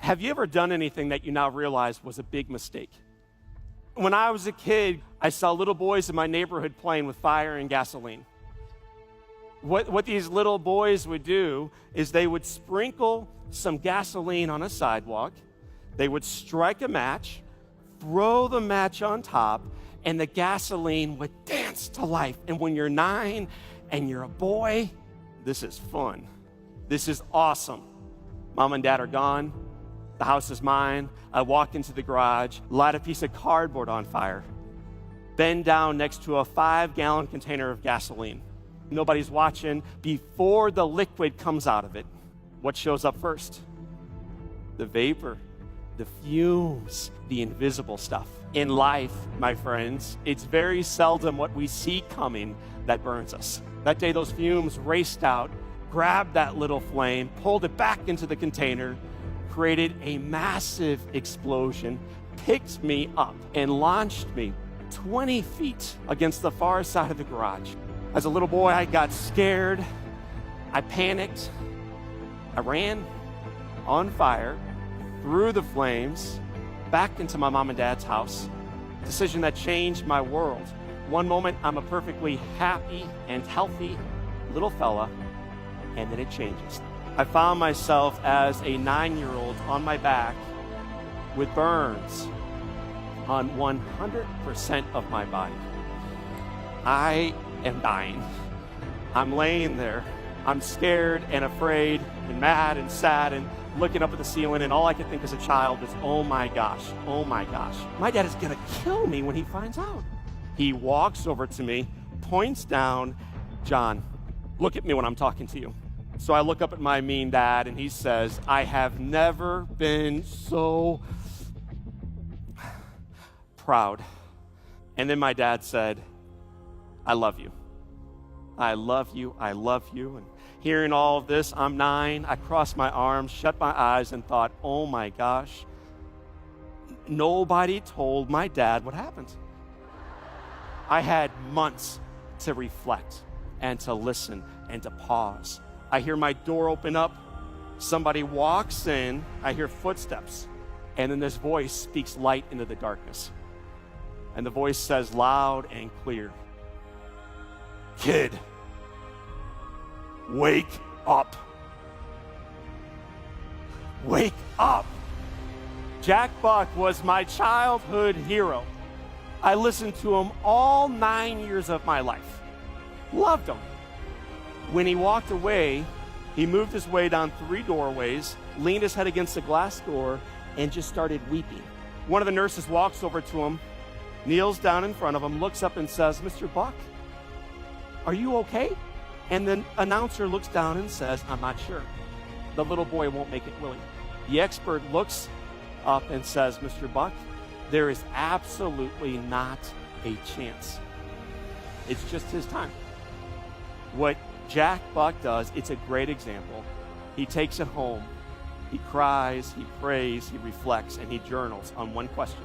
Have you ever done anything that you now realize was a big mistake? When I was a kid, I saw little boys in my neighborhood playing with fire and gasoline. What these little boys would do is they would sprinkle some gasoline on a sidewalk, they would strike a match, throw the match on top, and the gasoline would dance to life. And when you're 9 and you're a boy, this is fun. This is awesome. Mom and Dad are gone. The house is mine. I walk into the garage, light a piece of cardboard on fire, bend down next to a 5-gallon container of gasoline. Nobody's watching. Before the liquid comes out of it, what shows up first? The vapor, the fumes, the invisible stuff. In life, my friends, it's very seldom what we see coming that burns us. That day, those fumes raced out, grabbed that little flame, pulled it back into the container, created a massive explosion, picked me up, and launched me 20 feet against the far side of the garage. As a little boy, I got scared. I panicked. I ran on fire through the flames back into my mom and dad's house. Decision that changed my world. One moment, I'm a perfectly happy and healthy little fella, and then it changes. I found myself as a 9-year-old on my back with burns on 100% of my body. I am dying. I'm laying there. I'm scared and afraid and mad and sad and looking up at the ceiling, and all I could think as a child is, oh my gosh, my dad is gonna kill me when he finds out. He walks over to me, points down, John, look at me when I'm talking to you. So I look up at my mean dad, and he says, I have never been so proud. And then my dad said, I love you. I love you. I love you. And hearing all of this, I'm 9. I crossed my arms, shut my eyes, and thought, oh my gosh, nobody told my dad what happened. I had months to reflect and to listen and to pause. I hear my door open up. Somebody walks in. I hear footsteps. And then this voice speaks light into the darkness. And the voice says loud and clear, kid, wake up. Wake up. Jack Buck was my childhood hero. I listened to him all 9 years of my life. Loved him. When he walked away, he moved his way down 3 doorways, leaned his head against the glass door, and just started weeping. One of the nurses walks over to him, kneels down in front of him, looks up and says, Mr. Buck, are you okay? And the announcer looks down and says, I'm not sure. The little boy won't make it, will he? The expert looks up and says, Mr. Buck, there is absolutely not a chance. It's just his time. What Jack Buck does, it's a great example. He takes it home. He cries, he prays, he reflects, and he journals on one question.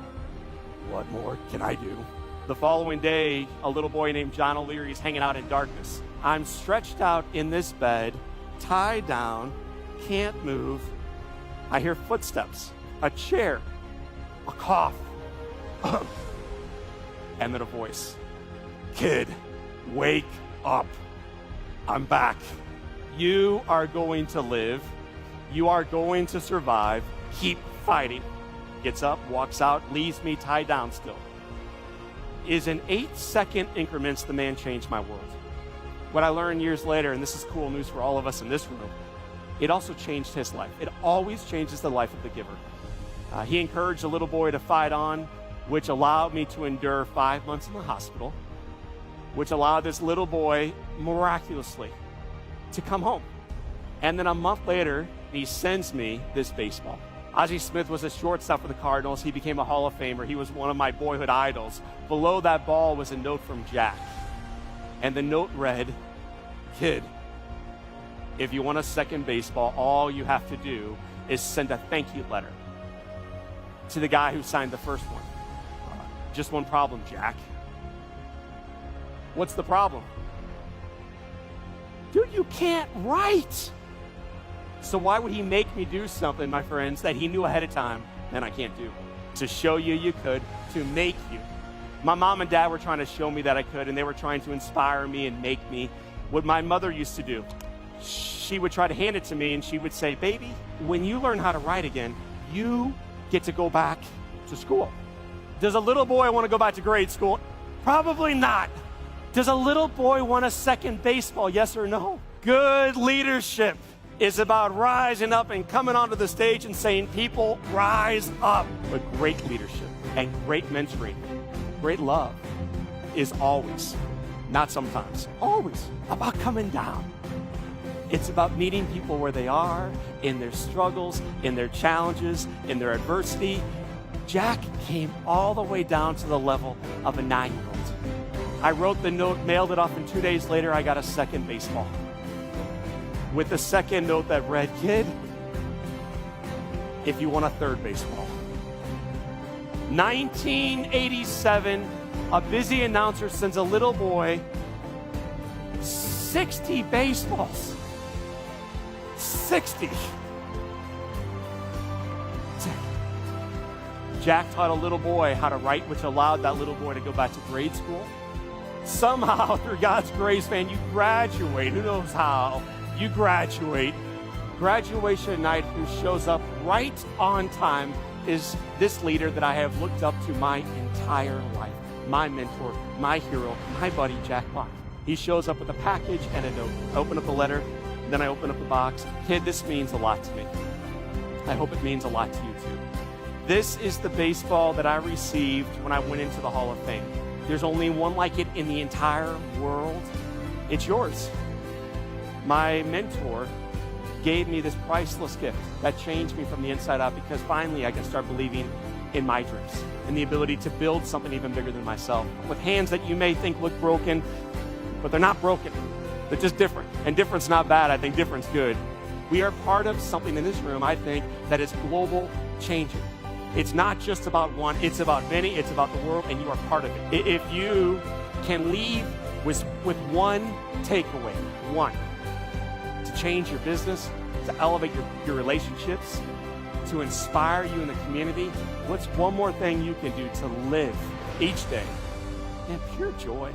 What more can I do? The following day, a little boy named John O'Leary is hanging out in darkness. I'm stretched out in this bed, tied down, can't move. I hear footsteps, a chair, a cough, and then a voice. Kid, wake up. I'm back. You are going to live. You are going to survive. Keep fighting. Gets up, walks out, leaves me tied down still. Is in 8-second increments the man changed my world. What I learned years later, and this is cool news for all of us in this room, it also changed his life. It always changes the life of the giver. He encouraged a little boy to fight on, which allowed me to endure 5 months in the hospital, which allowed this little boy miraculously to come home. And then a month later, he sends me this baseball. Ozzie Smith was a shortstop for the Cardinals. He became a Hall of Famer. He was one of my boyhood idols. Below that ball was a note from Jack. And the note read, kid, if you want a second baseball, all you have to do is send a thank you letter to the guy who signed the first one. Just one problem, Jack. What's the problem? Dude, you can't write. So why would he make me do something, my friends, that he knew ahead of time that I can't do? To show you you could, to make you. My mom and dad were trying to show me that I could, and they were trying to inspire me and make me. What my mother used to do, she would try to hand it to me, and she would say, baby, when you learn how to write again, you get to go back to school. Does a little boy want to go back to grade school? Probably not. Does a little boy want a second baseball? Yes or no? Good leadership is about rising up and coming onto the stage and saying, people, rise up. But great leadership and great mentoring, great love is always, not sometimes, always about coming down. It's about meeting people where they are, in their struggles, in their challenges, in their adversity. Jack came all the way down to the level of a 9-year-old. I wrote the note, mailed it off, and 2 days later, I got a second baseball. With the second note that read, kid, if you want a third baseball. 1987, a busy announcer sends a little boy 60 baseballs. 60. Jack taught a little boy how to write, which allowed that little boy to go back to grade school. Somehow, through God's grace, man, you graduate. Who knows how? You graduate. Graduation night, who shows up right on time, is this leader that I have looked up to my entire life. My mentor, my hero, my buddy, Jack Bach. He shows up with a package and a note. I open up the letter, then I open up the box. Kid, this means a lot to me. I hope it means a lot to you too. This is the baseball that I received when I went into the Hall of Fame. There's only one like it in the entire world. It's yours. My mentor gave me this priceless gift that changed me from the inside out, because finally I can start believing in my dreams and the ability to build something even bigger than myself. With hands that you may think look broken, but they're not broken. They're just different. And different's not bad. I think different's good. We are part of something in this room, I think, that is global changing. It's not just about one, it's about many, it's about the world, and you are part of it. If you can leave with one takeaway, one, to change your business, to elevate your relationships, to inspire you in the community, what's one more thing you can do to live each day in pure joy?